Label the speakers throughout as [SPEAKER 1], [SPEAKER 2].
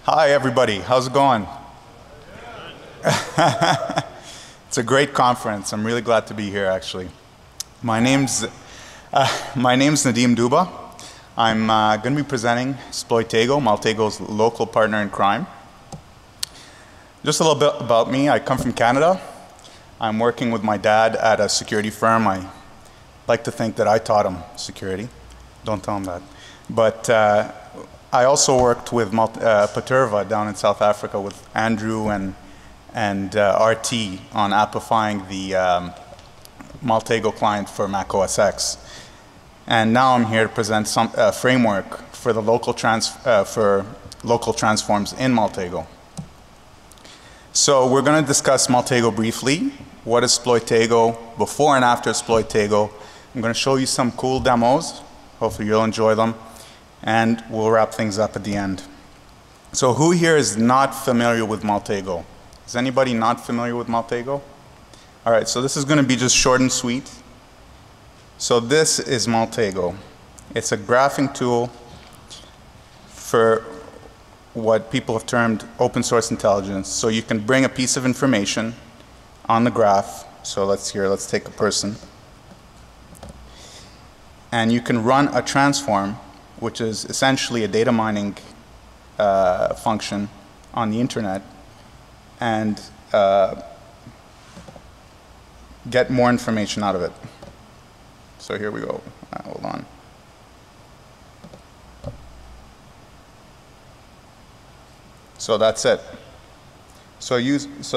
[SPEAKER 1] Hi everybody, how's it going? It's a great conference. I'm really glad to be here actually. My name's Nadeem Duba. I'm going to be presenting Sploitego, Maltego's local partner in crime. Just a little bit about me. I come from Canada. I'm working with my dad at a security firm. I like to think that I taught him security. Don't tell him that. But I also worked with Paterva down in South Africa with Andrew and RT on appifying the Maltego client for Mac OS X. And now I'm here to present some framework for the local transforms in Maltego. So we're going to discuss Maltego briefly. What is Sploitego, before and after Sploitego. I'm going to show you some cool demos. Hopefully you'll enjoy them. And we'll wrap things up at the end. So who here is not familiar with Maltego? Is anybody not familiar with Maltego? All right, so this is going to be just short and sweet. So this is Maltego. It's a graphing tool for what people have termed open source intelligence. So you can bring a piece of information on the graph. So let's take a person. And you can run a transform, which is essentially a data mining function on the internet, and get more information out of it. So here we go. Hold on. So that's it. So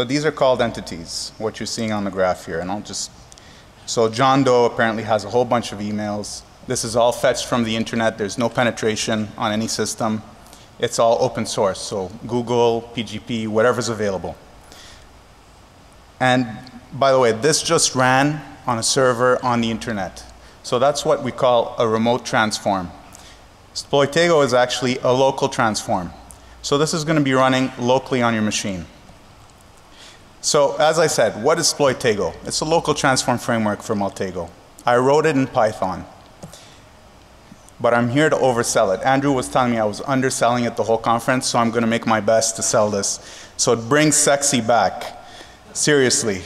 [SPEAKER 1] these are called entities, what you're seeing on the graph here. And so John Doe apparently has a whole bunch of emails. This is all fetched from the internet. There's no penetration on any system. It's all open source. So Google, PGP, whatever's available. And by the way, this just ran on a server on the internet. So that's what we call a remote transform. Sploitego is actually a local transform. So this is going to be running locally on your machine. So as I said, what is Sploitego? It's a local transform framework for Maltego. I wrote it in Python. But I'm here to oversell it. Andrew was telling me I was underselling it the whole conference, so I'm going to make my best to sell this. So it brings sexy back. Seriously.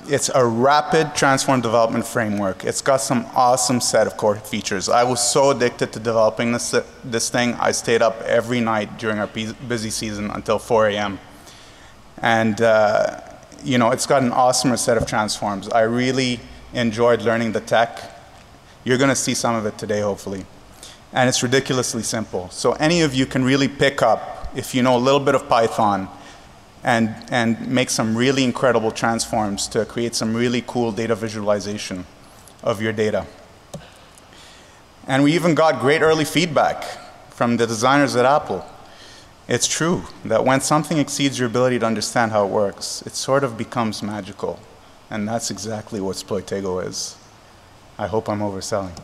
[SPEAKER 1] It's a rapid transform development framework. It's got some awesome set of core features. I was so addicted to developing this thing, I stayed up every night during our busy season until 4 a.m. And you know, it's got an awesome set of transforms. I really enjoyed learning the tech. You're going to see some of it today, hopefully. And it's ridiculously simple. So any of you can really pick up, if you know a little bit of Python, and make some really incredible transforms to create some really cool data visualization of your data. And we even got great early feedback from the designers at Apple. It's true that when something exceeds your ability to understand how it works, it sort of becomes magical. And that's exactly what Sploitego is. I hope I'm overselling.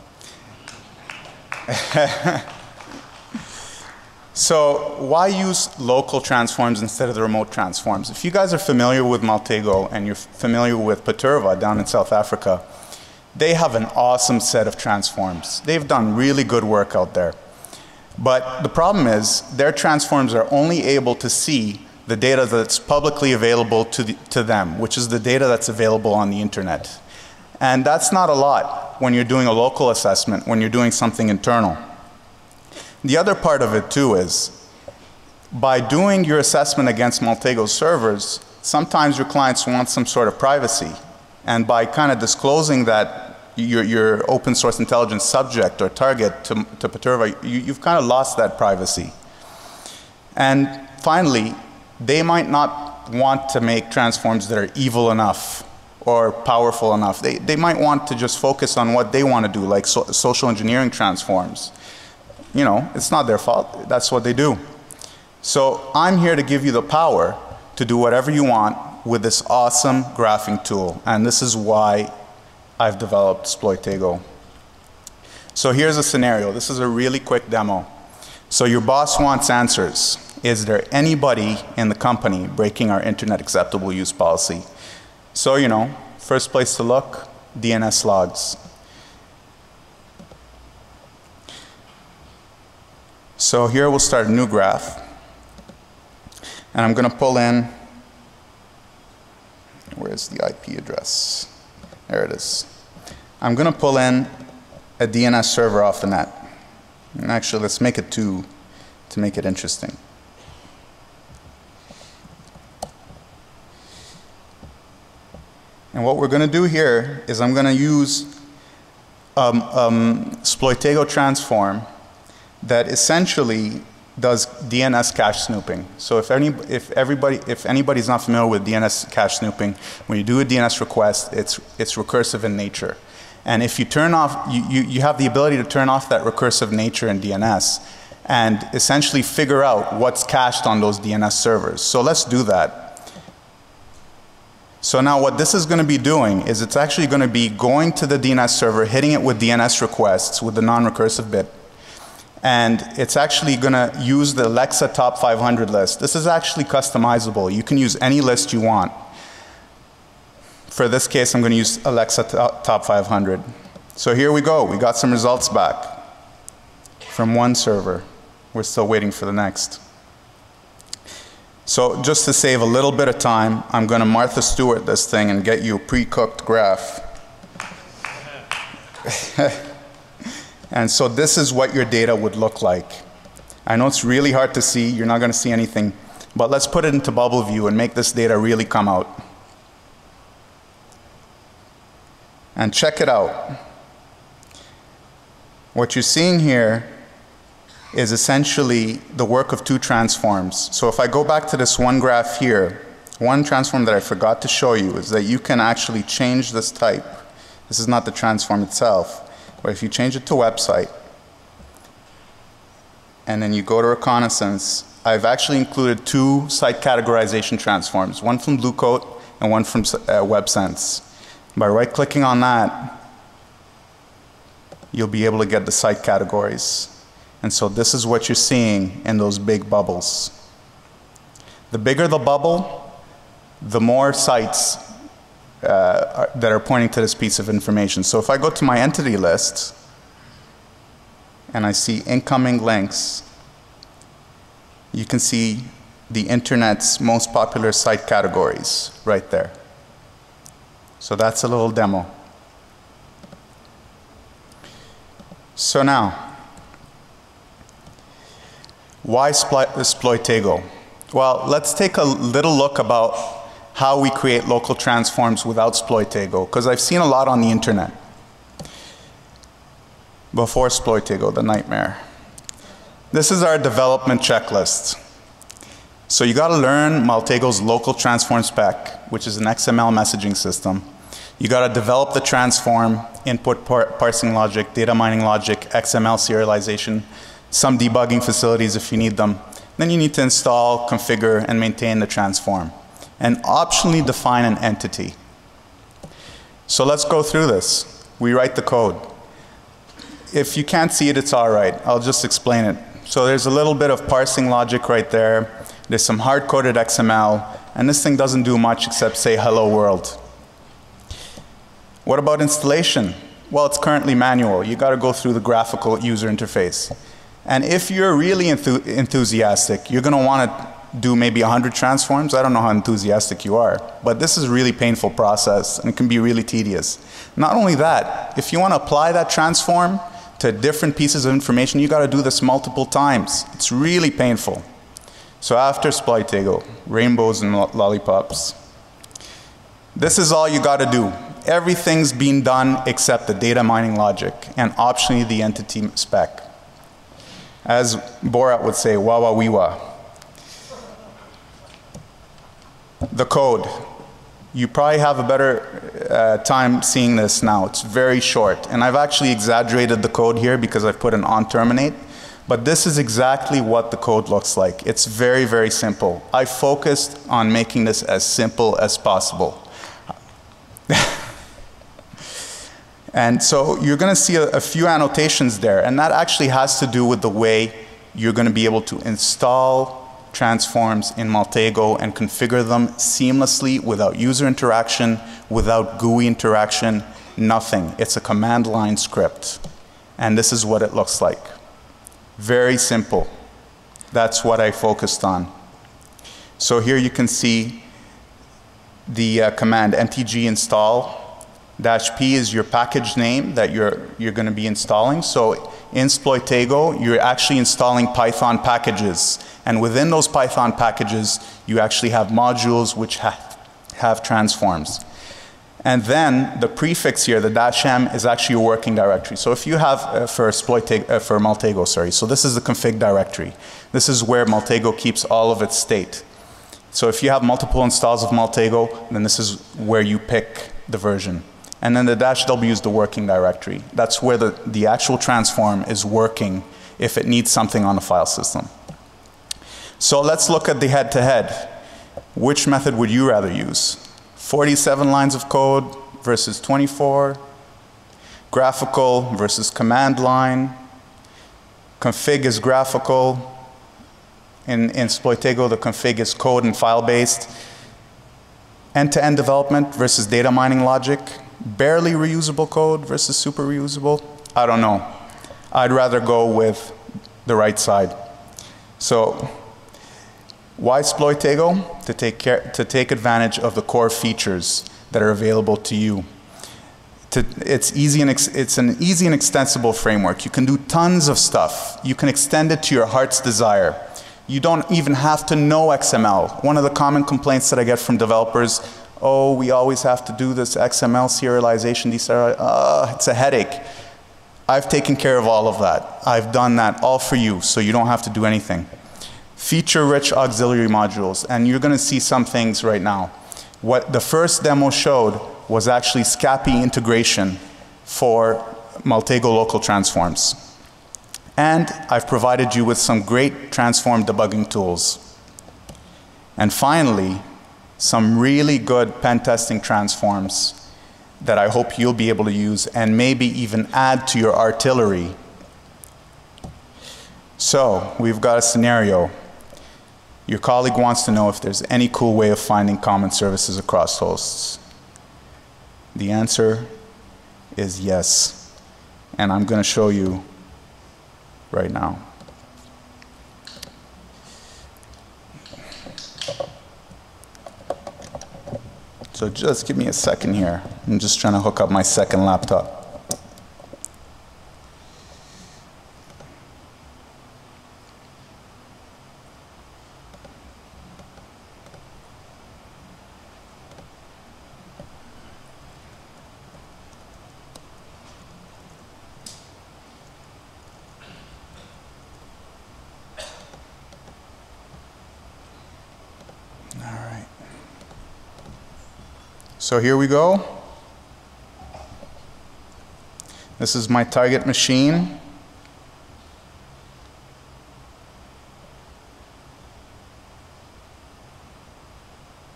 [SPEAKER 1] So why use local transforms instead of the remote transforms? If you guys are familiar with Maltego and you're familiar with Paterva down in South Africa, they have an awesome set of transforms. They've done really good work out there. But the problem is their transforms are only able to see the data that's publicly available to them, which is the data that's available on the internet. And that's not a lot when you're doing a local assessment, when you're doing something internal. The other part of it too is, by doing your assessment against Maltego's servers, sometimes your clients want some sort of privacy. And by kind of disclosing that your open source intelligence subject or target to Paterva, you've kind of lost that privacy. And finally, they might not want to make transforms that are evil enough or powerful enough. They might want to just focus on what they want to do, like social engineering transforms. You know, it's not their fault. That's what they do. So I'm here to give you the power to do whatever you want with this awesome graphing tool. And this is why I've developed Sploitego. So here's a scenario. This is a really quick demo. So your boss wants answers. Is there anybody in the company breaking our internet acceptable use policy? So, you know, first place to look, DNS logs. So here we'll start a new graph. And I'm going to pull in, where's the IP address? There it is. I'm going to pull in a DNS server off the net. And actually, let's make it 2 to make it interesting. And what we're going to do here is I'm going to use Sploitego transform that essentially does DNS cache snooping. So if anybody's not familiar with DNS cache snooping, when you do a DNS request, it's recursive in nature. And if you turn off, you have the ability to turn off that recursive nature in DNS and essentially figure out what's cached on those DNS servers. So let's do that. So now what this is going to be doing is it's actually going to be going to the DNS server, hitting it with DNS requests with the non-recursive bit. And it's actually going to use the Alexa top 500 list. This is actually customizable. You can use any list you want. For this case, I'm going to use Alexa top 500. So here we go. We got some results back from one server. We're still waiting for the next. So just to save a little bit of time, I'm going to Martha Stewart this thing and get you a pre-cooked graph. And so this is what your data would look like. I know it's really hard to see. You're not going to see anything. But let's put it into bubble view and make this data really come out. And check it out. What you're seeing here is essentially the work of 2 transforms. So if I go back to this one graph here, one transform that I forgot to show you is that you can actually change this type. This is not the transform itself, but if you change it to website, and then you go to reconnaissance, I've actually included 2 site categorization transforms, one from Blue Coat and one from WebSense. By right-clicking on that, you'll be able to get the site categories. And so this is what you're seeing in those big bubbles. The bigger the bubble, the more sites that are pointing to this piece of information. So if I go to my entity list and I see incoming links, you can see the internet's most popular site categories right there. So that's a little demo. So now, why Sploitego? Well, let's take a little look about how we create local transforms without Sploitego, because I've seen a lot on the internet before Sploitego, the nightmare. This is our development checklist. So you got to learn Maltego's local transform spec, which is an XML messaging system. You got to develop the transform, input parsing logic, data mining logic, XML serialization, some debugging facilities if you need them. Then you need to install, configure, and maintain the transform. And optionally define an entity. So let's go through this. We write the code. If you can't see it, it's all right. I'll just explain it. So there's a little bit of parsing logic right there. There's some hard-coded XML. And this thing doesn't do much except say hello world. What about installation? Well, it's currently manual. You got to go through the graphical user interface. And if you're really enthusiastic, you're going to want to do maybe 100 transforms. I don't know how enthusiastic you are, but this is a really painful process and it can be really tedious. Not only that, if you want to apply that transform to different pieces of information, you got to do this multiple times. It's really painful. So after Sploitego, rainbows and lollipops. This is all you got to do. Everything's being done except the data mining logic and optionally the entity spec. As Borat would say, wah wah wee wah. The code. You probably have a better time seeing this now. It's very short. And I've actually exaggerated the code here because I've put an on terminate. But this is exactly what the code looks like. It's very, very simple. I focused on making this as simple as possible. And so you're going to see a few annotations there, and that actually has to do with the way you're going to be able to install transforms in Maltego and configure them seamlessly without user interaction, without GUI interaction, nothing. It's a command line script. And this is what it looks like. Very simple. That's what I focused on. So here you can see the command mtg install -p is your package name that you're going to be installing. So in Sploitego, you're actually installing Python packages. And within those Python packages, you actually have modules which have transforms. And then the prefix here, the -m, is actually a working directory. So if you have, for Maltego, sorry, so this is the config directory. This is where Maltego keeps all of its state. So if you have multiple installs of Maltego, then this is where you pick the version. And then the -w is the working directory. That's where the actual transform is working if it needs something on the file system. So let's look at the head-to-head. Which method would you rather use? 47 lines of code versus 24. Graphical versus command line. Config is graphical. In Sploitego, the config is code and file-based. End-to-end development versus data mining logic. Barely reusable code versus super reusable. I don't know. I'd rather go with the right side. So why Sploitego? To take advantage of the core features that are available to you. It's an easy and extensible framework. You can do tons of stuff. You can extend it to your heart's desire. You don't even have to know XML. One of the common complaints that I get from developers, oh, we always have to do this XML serialization, it's a headache. I've taken care of all of that. I've done that all for you, so you don't have to do anything. Feature-rich auxiliary modules, and you're going to see some things right now. What the first demo showed was actually SCAPI integration for Maltego Local transforms. And I've provided you with some great transform debugging tools. And finally, some really good pen testing transforms that I hope you'll be able to use and maybe even add to your artillery. So we've got a scenario. Your colleague wants to know if there's any cool way of finding common services across hosts. The answer is yes. And I'm going to show you right now. So just give me a second here. I'm just trying to hook up my second laptop. So here we go. This is my target machine.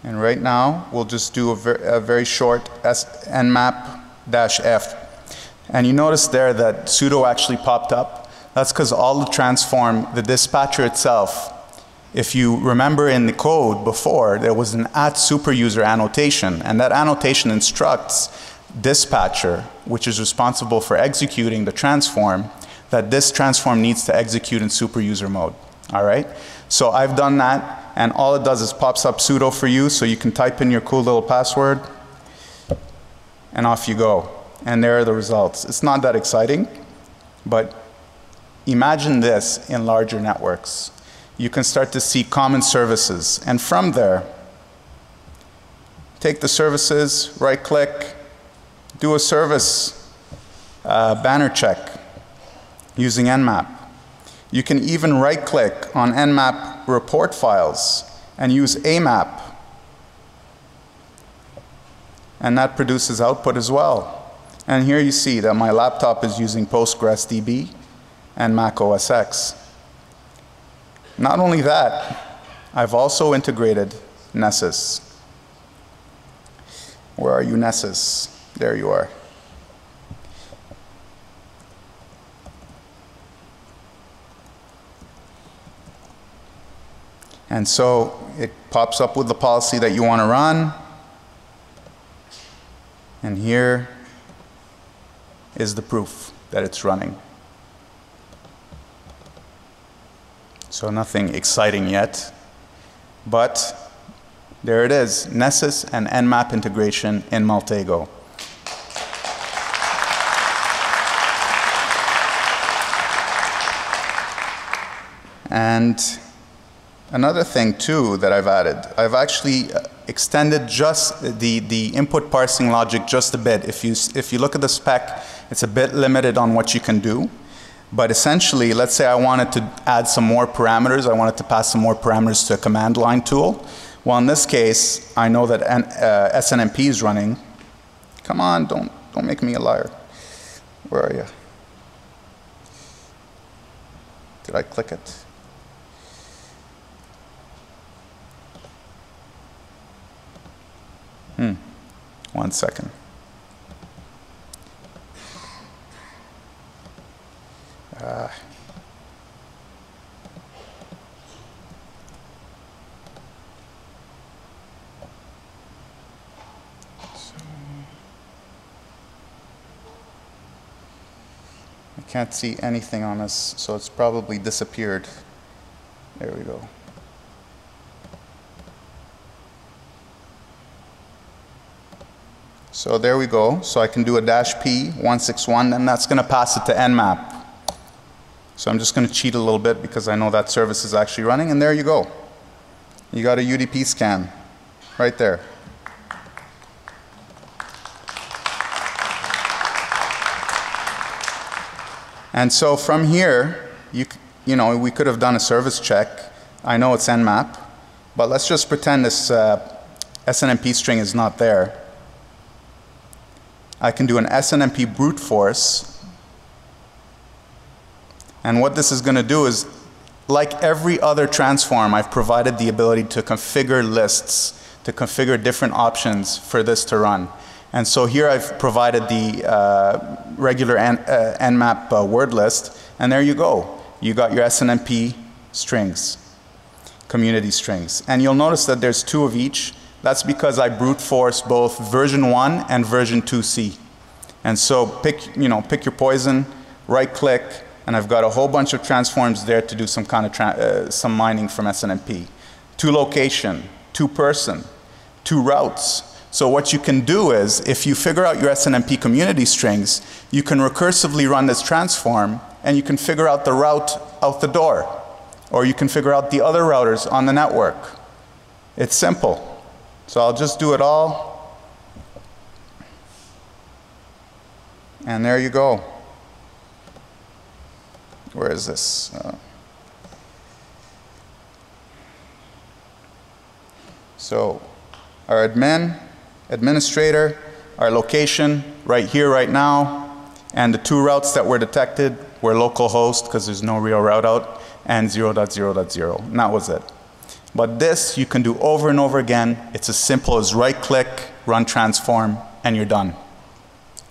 [SPEAKER 1] And right now, we'll just do a very short SNMP-F. And you notice there that sudo actually popped up. That's because all the transform, the dispatcher itself, if you remember in the code before, there was an @superuser annotation, and that annotation instructs dispatcher, which is responsible for executing the transform, that this transform needs to execute in superuser mode. All right? So I've done that, and all it does is pops up sudo for you, so you can type in your cool little password, and off you go. And there are the results. It's not that exciting, but imagine this in larger networks. You can start to see common services. And from there, take the services, right-click, do a service banner check using Nmap. You can even right-click on Nmap report files and use AMAP. And that produces output as well. And here you see that my laptop is using PostgreSDB and Mac OS X. Not only that, I've also integrated Nessus. Where are you, Nessus? There you are. And so it pops up with the policy that you want to run. And here is the proof that it's running. So nothing exciting yet, but there it is, Nessus and Nmap integration in Maltego. And another thing too that I've added, I've actually extended just the input parsing logic just a bit. If you look at the spec, it's a bit limited on what you can do. But essentially, let's say I wanted to add some more parameters, I wanted to pass some more parameters to a command line tool. Well, in this case, I know that SNMP is running. Come on, don't make me a liar. Where are you? Did I click it? 1 second. I can't see anything on this, so it's probably disappeared. There we go. So there we go. So I can do a -P161, and that's going to pass it to Nmap. So I'm just going to cheat a little bit because I know that service is actually running, and there you go. You got a UDP scan right there. And so from here, you know, we could have done a service check. I know it's Nmap, but let's just pretend this SNMP string is not there. I can do an SNMP brute force. And what this is going to do is, like every other transform, I've provided the ability to configure lists, to configure different options for this to run. And so here I've provided the regular Nmap word list, and there you go. You got your SNMP strings, community strings. And you'll notice that there's 2 of each. That's because I brute force both version 1 and version 2C. And so pick your poison, right click, and I've got a whole bunch of transforms there to do some kind of some mining from SNMP. 2 location, 2 person, 2 routes. So what you can do is, if you figure out your SNMP community strings, you can recursively run this transform, and you can figure out the route out the door. Or you can figure out the other routers on the network. It's simple. So I'll just do it all. And there you go. Where is this? So our administrator, our location, right here, right now, and the 2 routes that were detected were localhost, because there's no real route out, and 0.0.0. And that was it. But this you can do over and over again. It's as simple as right-click, run transform, and you're done.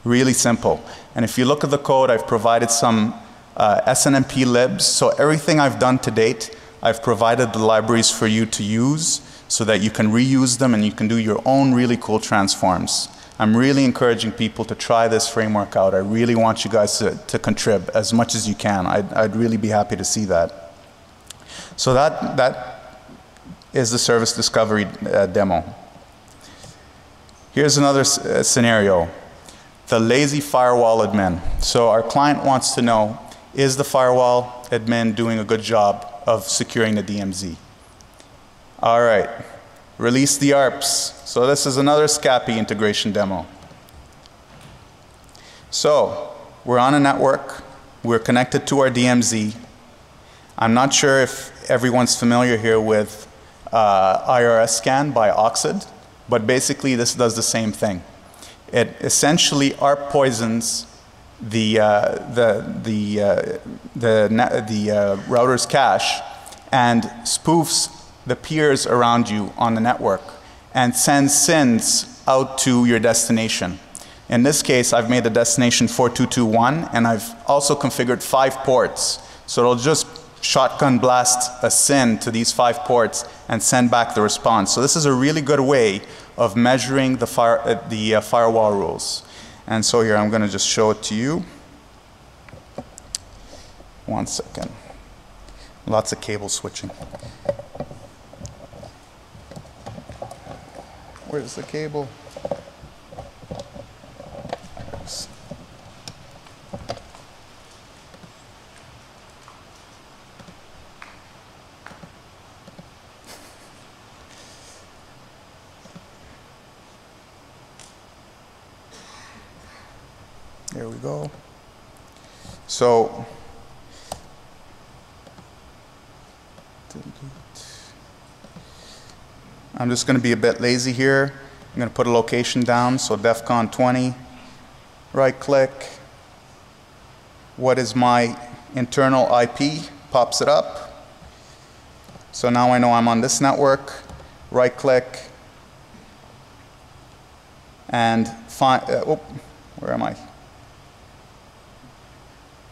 [SPEAKER 1] Really simple. And if you look at the code, I've provided some SNMP libs. So everything I've done to date, I've provided the libraries for you to use so that you can reuse them and you can do your own really cool transforms. I'm really encouraging people to try this framework out. I really want you guys to contribute as much as you can. I'd really be happy to see that. So that is the service discovery demo. Here's another scenario. The lazy firewall admin. So our client wants to know, is the firewall admin doing a good job of securing the DMZ? All right, release the ARPs. So this is another SCAPI integration demo. So we're on a network, we're connected to our DMZ. I'm not sure if everyone's familiar here with IRS scan by Oxid, but basically this does the same thing. It essentially ARP poisons the router's cache and spoofs the peers around you on the network and sends SYNs out to your destination. In this case, I've made the destination 4221, and I've also configured 5 ports. So it'll just shotgun blast a SYN to these 5 ports and send back the response. So this is a really good way of measuring the firewall rules. And so here, I'm going to just show it to you. 1 second. Lots of cable switching. Where's the cable? There we go. So, I'm just going to be a bit lazy here. I'm going to put a location down, so DEFCON 20. Right click. What is my internal IP? Pops it up. So now I know I'm on this network. Right click. And find, where am I?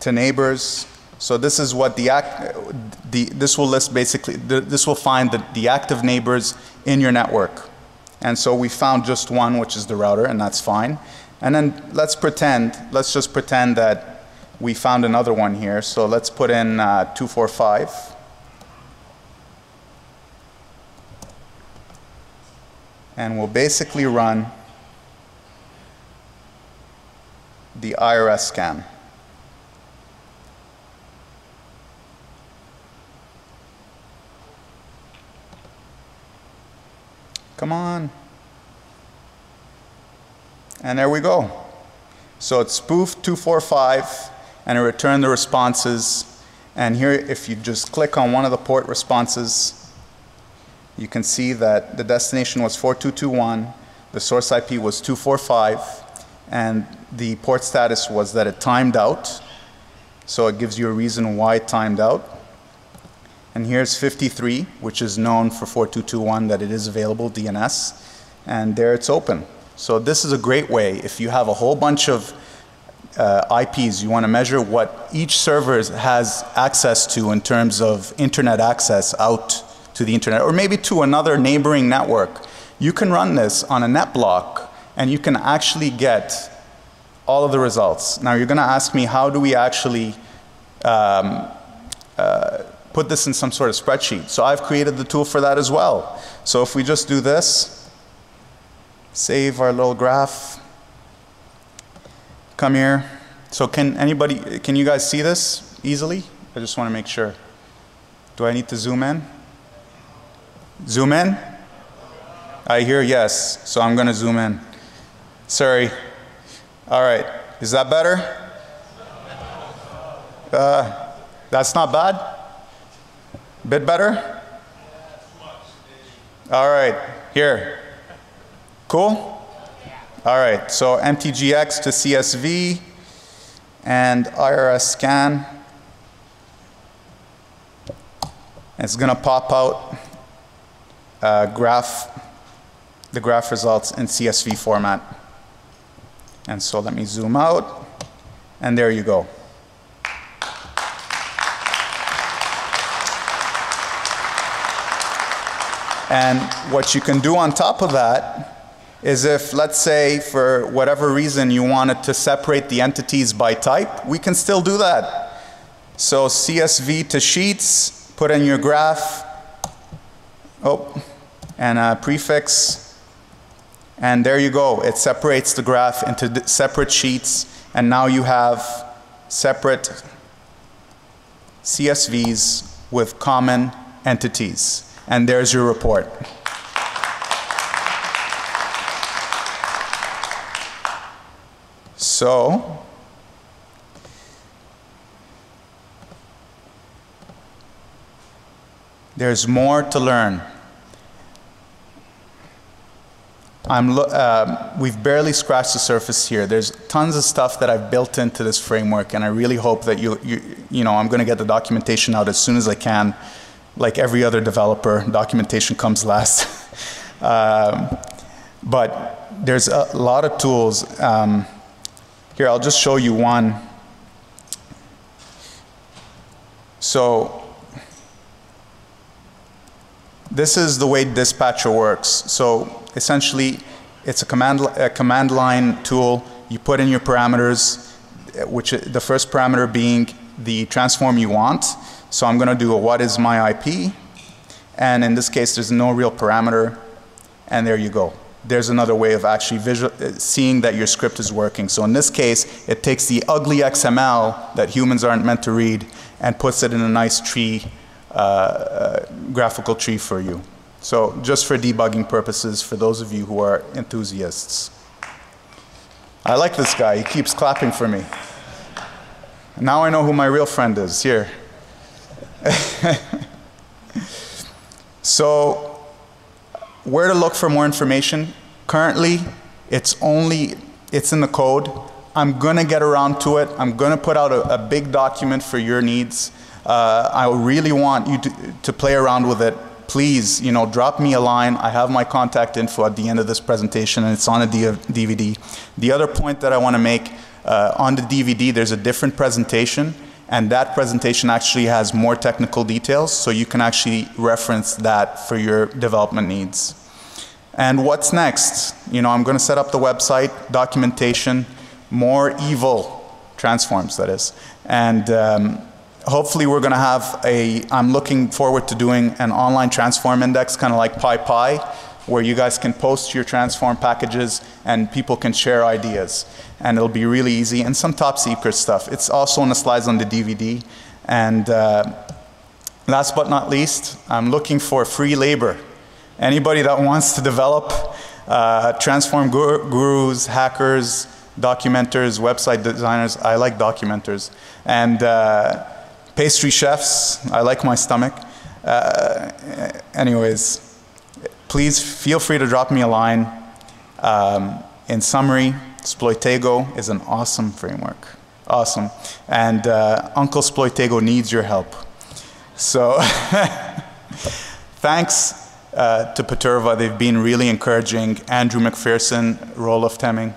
[SPEAKER 1] To neighbors. So this is what this will list basically, this will find the active neighbors in your network. And so we found just one, which is the router, and that's fine. And then let's just pretend that we found another one here. So let's put in 245. And we'll basically run the IRS scan. Come on. And there we go. So it spoofed 245 and it returned the responses. And here, if you just click on one of the port responses, you can see that the destination was 4221, the source IP was 245, and the port status was that it timed out. So it gives you a reason why it timed out. And here's 53, which is known for 4221 that it is available, DNS, and there it's open. So this is a great way if you have a whole bunch of IPs, you want to measure what each server has access to in terms of internet access out to the internet, or maybe to another neighboring network. You can run this on a net block and you can actually get all of the results. Now you're going to ask me, how do we actually put this in some sort of spreadsheet? So I've created the tool for that as well. So if we just do this, save our little graph, come here. So can you guys see this easily? I just want to make sure. Do I need to zoom in? Zoom in? I hear yes, so I'm going to zoom in. Sorry. All right, is that better? That's not bad? Bit better? All right, here. Cool? All right, so MTGX to CSV and IRS scan. It's going to pop out the graph results in CSV format. And so let me zoom out, and there you go. And what you can do on top of that is, if, let's say, for whatever reason you wanted to separate the entities by type, we can still do that. So CSV to sheets, put in your graph, and a prefix, and there you go. It separates the graph into separate sheets, and now you have separate CSVs with common entities. And there's your report. So, there's more to learn. We've barely scratched the surface here. There's tons of stuff that I've built into this framework, and I really hope that I'm going to get the documentation out as soon as I can. Like every other developer, documentation comes last. But there's a lot of tools. Here, I'll just show you one. So this is the way Dispatcher works. So essentially, it's a command line tool. You put in your parameters, which the first parameter being the transform you want. So I'm going to do a what is my IP, and in this case there's no real parameter, and there you go. There's another way of actually seeing that your script is working. So in this case, it takes the ugly XML that humans aren't meant to read and puts it in a nice tree, graphical tree for you. So just for debugging purposes, for those of you who are enthusiasts. I like this guy. He keeps clapping for me. Now I know who my real friend is. Here. So where to look for more information? Currently, it's in the code. I'm gonna get around to it. I'm gonna put out a big document for your needs. I really want you to play around with it. Please, you know, drop me a line. I have my contact info at the end of this presentation, and it's on a DVD. The other point that I want to make, on the DVD, there's a different presentation, and that presentation actually has more technical details, so you can actually reference that for your development needs. And what's next? You know, I'm going to set up the website, documentation, more evil transforms, that is. And hopefully we're going to have I'm looking forward to doing an online transform index, kind of like PyPy, where you guys can post your transform packages and people can share ideas. And it'll be really easy, and some top secret stuff. It's also on the slides on the DVD. And last but not least, I'm looking for free labor. Anybody that wants to develop, transform gurus, hackers, documenters, website designers. I like documenters. And pastry chefs. I like my stomach. Anyways, please feel free to drop me a line. In summary, Sploitego is an awesome framework. Awesome. And Uncle Sploitego needs your help. So thanks to Paterva. They've been really encouraging. Andrew McPherson, Rolof Temming,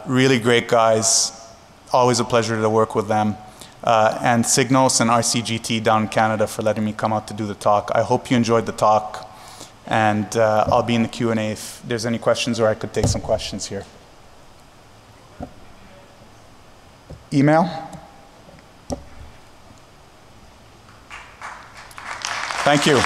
[SPEAKER 1] really great guys. Always a pleasure to work with them. And Signos and RCGT down in Canada for letting me come out to do the talk. I hope you enjoyed the talk. And I'll be in the Q&A if there's any questions, or I could take some questions here. Email? Thank you.